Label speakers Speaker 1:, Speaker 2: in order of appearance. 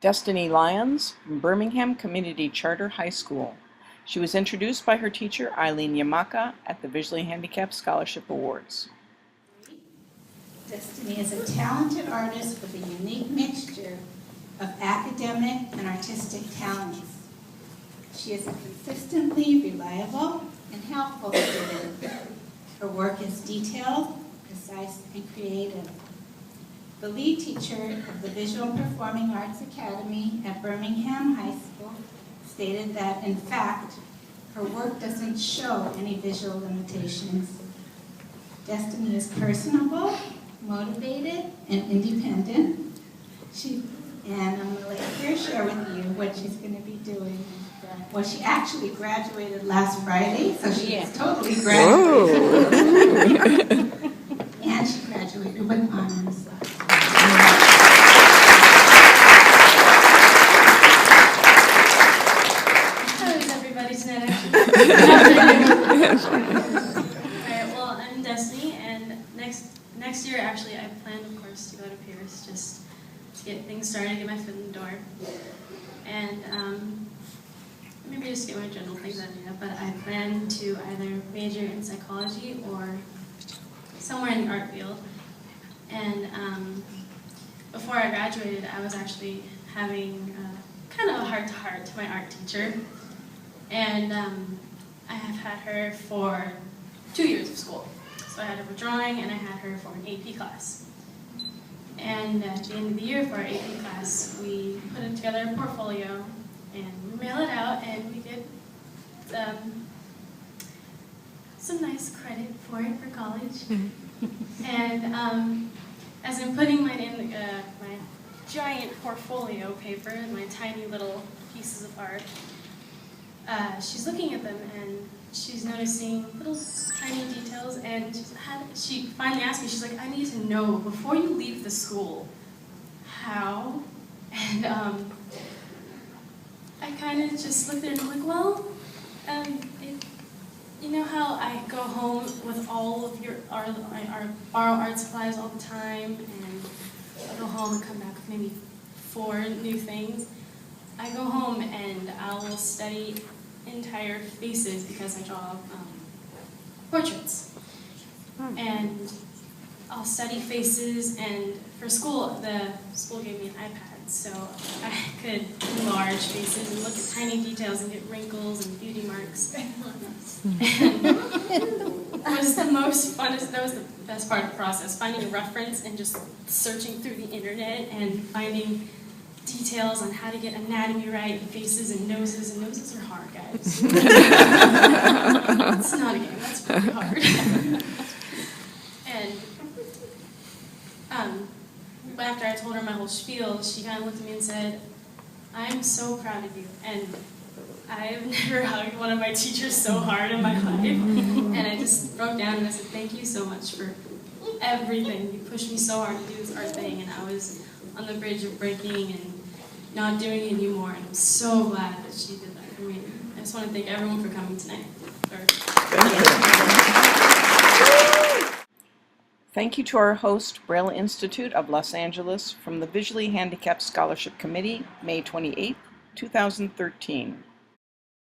Speaker 1: Destinee Lyons from Birmingham Community Charter High School. She was introduced by her teacher, Ailene Yamaka, at the Visually Handicapped Scholarship Awards.
Speaker 2: Destinee is a talented artist with a unique mixture of academic and artistic talents. She is a consistently reliable and helpful student. Her work is detailed, precise, and creative. The lead teacher of the Visual Performing Arts Academy at Birmingham High School stated that, in fact, her work doesn't show any visual limitations. Destinee is personable, motivated, and independent. And I'm going to let her share with you what she's going to be doing. Well, she actually graduated last Friday, so she is totally graduated. And she graduated with honors.
Speaker 3: How is everybody tonight, actually? Alright, well, I'm Destinee, and next year, actually, I plan, of course, to go to Paris just to get things started, get my foot in the door. And maybe just get my general things out of it, but I plan to either major in psychology or somewhere in the art field. And before I graduated, I was actually having kind of a heart-to-heart to my art teacher. And I have had her for 2 years of school. So I had her for drawing, and I had her for an AP class. And at the end of the year for our AP class, we put together a portfolio, and we mail it out, and we get some nice credit for it for college. And as I'm putting mine in my giant portfolio paper, my tiny little pieces of art, she's looking at them, and she's noticing little tiny details, and she finally asked me, she's like, I need to know, before you leave the school, how? And I kind of just looked at her and I'm like, well, you know how I go home with all of I borrow art supplies all the time, and I go home and come back with maybe 4 new things. I go home and I will study entire faces because I draw portraits. And I'll study faces, and for school, the school gave me an iPad, so I could enlarge faces and look at tiny details and get wrinkles and beauty marks. And it was the most funnest, that was the best part of the process, finding a reference and just searching through the internet and finding details on how to get anatomy right, and faces and noses are hard, guys. It's not a game, that's really hard. And after I told her my whole spiel, she kind of looked at me and said, I'm so proud of you, and I've never hugged one of my teachers so hard in my life. And I just broke down and I said, thank you so much for everything. You pushed me so hard to do this art thing, and I was on the bridge of breaking and not doing it anymore, and I'm so glad that she did that for me. I just want to thank everyone for coming tonight.
Speaker 1: Thank you to our host, Braille Institute of Los Angeles, from the Visually Handicapped Scholarship Committee, May 28, 2013.